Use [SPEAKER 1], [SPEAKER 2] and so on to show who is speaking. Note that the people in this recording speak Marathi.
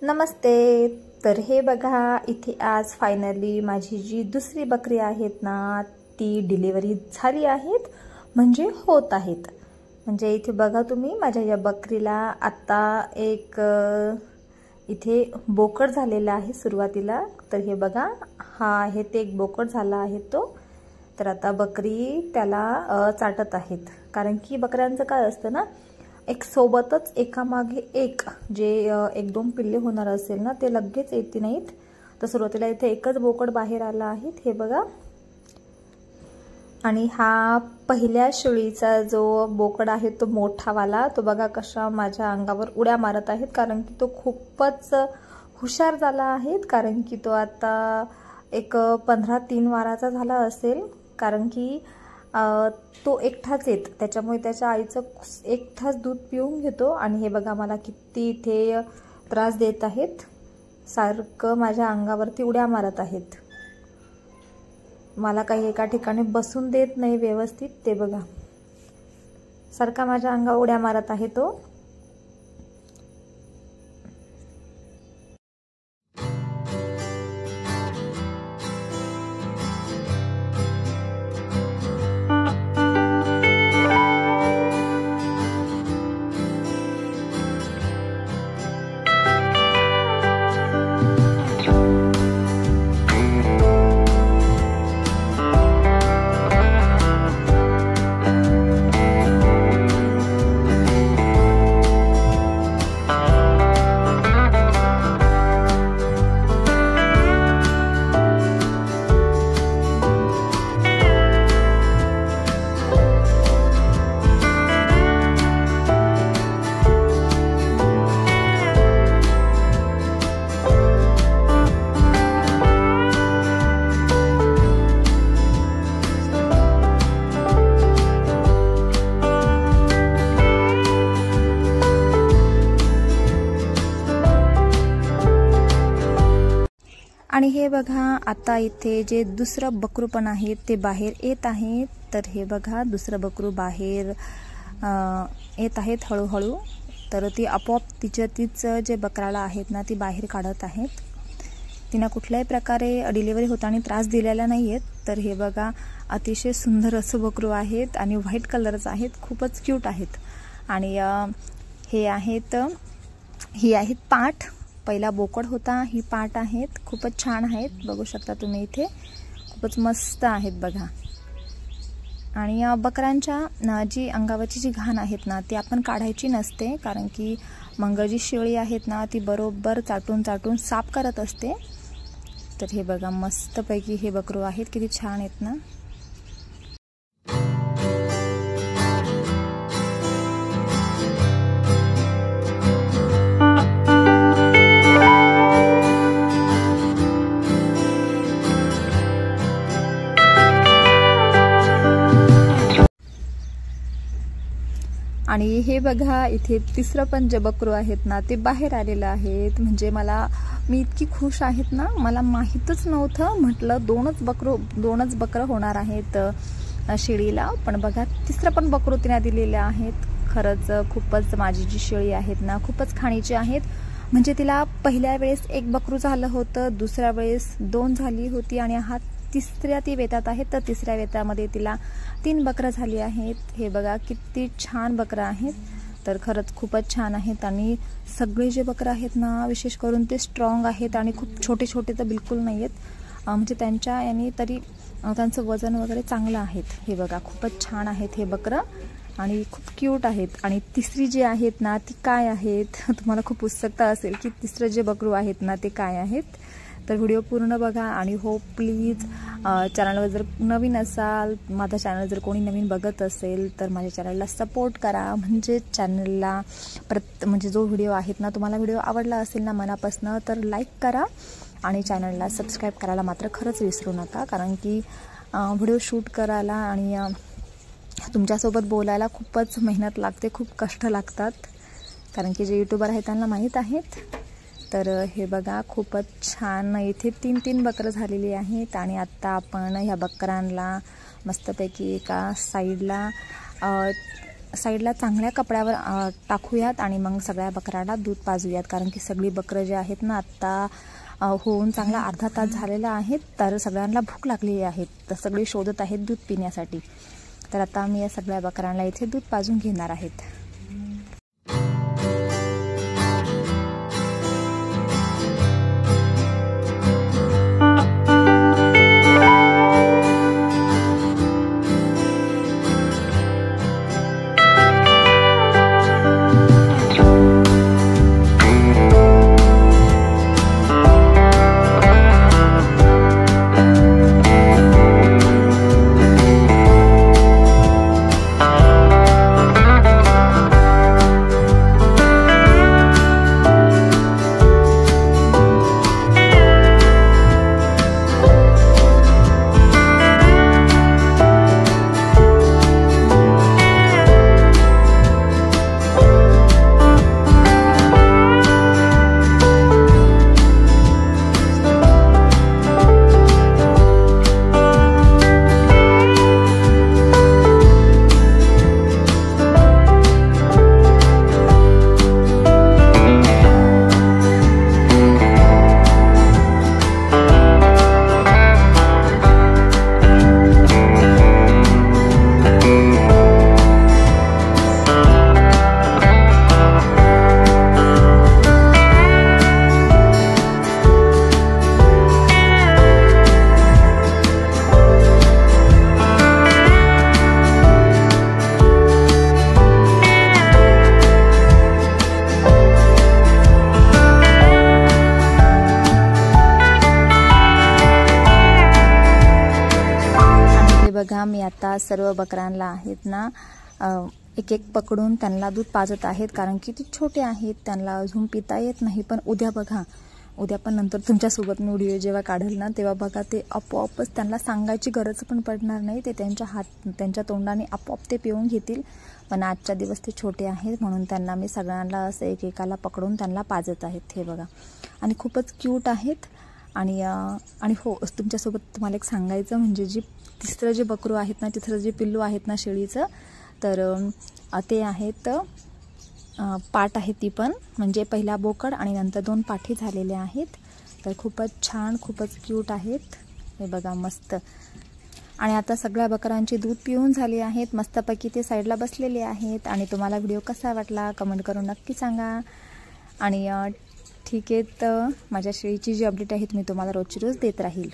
[SPEAKER 1] नमस्ते। तर हे बघा, इथे आज फायनली माझी जी दुसरी बकरी आहेत ना ती डिलिव्हरी झाली आहेत, म्हणजे होत आहेत। म्हणजे इथे बघा तुम्ही, माझ्या या बकरीला आता एक इथे बोकड झालेला आहे सुरुवातीला। तर हे बघा, हा आहे ते एक बोकड झाला आहे तो। तर आता बकरी त्याला चाटत आहेत, कारण की बकऱ्यांचं काय असतं ना, एक सोबतच एकामागे एक जे एक दोन पिल्ले होणार असेल ना ते लगेच येते नाहीत। तर सुरुवातीला इथे एकच बोकड बाहेर आला आहे, हे बघा। आणि हा पहिल्या शेळीचा जो बोकड आहे तो मोठावाला, तो बघा कशा माझ्या अंगावर उड्या मारत आहेत, कारण की तो खूपच हुशार झाला आहे। कारण की तो आता एक 15-3 वाराचा झाला असेल, कारण की तो एकटाच येत, त्याच्यामुळे त्याच्या आईचं एकटाच दूध पिऊन घेतो। आणि हे बघा मला किती इथे त्रास देत आहेत, सारखं माझ्या अंगावरती उड्या मारत आहेत। मला काही एका ठिकाणी बसून देत नाही व्यवस्थित, ते बघा सारखा माझ्या अंगावर उड्या मारत आहे तो। आणि हे बघा, आता इथे जे दुसरं बकरू पण आहे ते बाहेर येत आहे। तर हे बघा, दुसरं बकरू बाहेर येत आहेत हळूहळू। तर ती आपोआप तिचं जे बकराला आहेत ना ती बाहेर काढत आहेत। तिने कुठल्याही प्रकारे डिलिव्हरी होताना त्रास दिलेला नाही आहेत। तर हे बघा, अतिशय सुंदर असं बकरू आहेत आणि व्हाईट कलरचं आहेत, खूपच क्यूट आहेत। आणि हे आहेत, ही आहेत पाठ। पहिला बोकड होता, ही पाट आहेत, खूपच छान आहेत, बघू शकता तुम्ही इथे, खूपच मस्त आहेत बघा। आणि बकरांच्या जी अंगावरची जी घाण आहेत ना ती आपण काढायची नसते, कारण की मंगळ जी शेळी आहेत ना ती बरोबर चाटून चाटून साफ करत असते। तर हे बघा, मस्तपैकी हे बकरू आहेत, किती छान आहेत ना। आणि हे बघा, इथे तिसरं पण जे बकरू आहेत ना ते बाहेर आलेलं आहेत। म्हणजे मी इतकी खुश आहेत ना, मला माहीतच नव्हतं, म्हटलं दोनच बकरं होणार आहेत शेळीला, पण बघा तिसरं पण बकरू तिने दिलेले आहेत। खरंच खूपच माझी जी शेळी आहेत ना खूपच खाणीची आहेत। म्हणजे तिला पहिल्या वेळेस एक बकरू झालं होतं, दुसऱ्या वेळेस 2 झाली होती, आणि हा तिसऱ्या ती वेतात आहेत। तर तिसऱ्या वेतामध्ये तिला 3 बकरं झाली आहेत। हे बघा किती छान बकरं आहेत, तर खरंच खूपच छान आहेत। आणि सगळे जे बकरं आहेत ना, विशेष करून ते स्ट्रॉंग आहेत आणि खूप छोटे छोटे तर बिलकुल नाही आहेत। म्हणजे त्यांच्या याने तरी त्यांचं वजन वगैरे चांगलं आहेत। हे बघा, खूपच छान आहेत हे बकरं आणि खूप क्यूट आहेत। आणि तिसरी जी आहेत ना ती काय आहेत, तुम्हाला खूप उत्सुकता असेल की तिसरं जे बकरू आहेत ना ते काय आहेत। तर व्हिडिओ पूर्ण बघा। आणि हो, प्लीज चॅनलवर जर नवीन असाल, माझा चॅनल जर कोणी नवीन बघत असेल तर माझ्या चॅनलला सपोर्ट करा। म्हणजे चॅनलला म्हणजे जो व्हिडिओ आहेत ना, तुम्हाला व्हिडिओ आवडला असेल ना मनापासून, तर लाईक करा आणि चॅनलला सबस्क्राईब करायला मात्र खरंच विसरू नका, कारण की व्हिडिओ शूट करायला आणि तुमच्यासोबत बोलायला खूपच मेहनत लागते, खूप कष्ट लागतात, कारण की जे यूट्यूबर आहेत त्यांना माहीत आहेत। तर हे बघा, खूपच छान इथे 3-3 बकरं झालेली आहेत। आणि आता आपण ह्या बकरांना मस्तपैकी एका साईडला साईडला चांगल्या कपड्यावर टाकूयात आणि मग सगळ्या बकऱ्यांना दूध पाजूयात, कारण की सगळी बकरं जे आहेत ना आत्ता होऊन चांगला अर्धा तास झालेला आहे, तर सगळ्यांना भूक लागलेली आहे, तर सगळे शोधत आहेत दूध पिण्यासाठी. तर आता मी या सगळ्या बकऱ्यांना इथे दूध पाजून घेणार आहेत. बघा मी आता सर्व बकऱ्यांना आहेत ना एक एक पकडून त्यांना दूध पाजत आहेत, कारण की ती छोटे आहेत, त्यांना अजून पिता येत नाही. पण उद्या बघा, उद्या पण नंतर तुमच्यासोबत मी व्हिडिओ जेव्हा काढेल ना तेव्हा बघा ते आपोआपच त्यांना सांगायची गरज पण पडणार नाही, ते त्यांच्या तोंडाने आपोआप ते पिऊन घेतील. पण आजच्या दिवस ते छोटे आहेत म्हणून त्यांना मी सगळ्यांना असं एकेकाला पकडून त्यांना पाजत आहेत. हे बघा, आणि खूपच क्यूट आहेत. आणि हो, तुमच्यासोबत तुम्हाला एक सांगायचं म्हणजे तिसरं जे बकरू आहेत ना, तिसरं जे पिल्लू आहेत ना शेळीचं, तर ते आहेत पाट आहे ती पण, म्हणजे पहिला बोकड आणि नंतर 2 पाठी झालेले आहेत. तर खूपच छान, खूपच क्यूट आहेत. हे बघा मस्त. आणि आता सगळ्या बकरांची दूध पिऊन झाली आहेत, मस्तपैकी ते साईडला बसलेले आहेत. आणि तुम्हाला व्हिडिओ कसा वाटला कमेंट करून नक्की सांगा. आणि ठीक आहे, तर माझ्या शेळीची जी अपडेट आहेत मी तुम्हाला रोजची रोज देत राहील.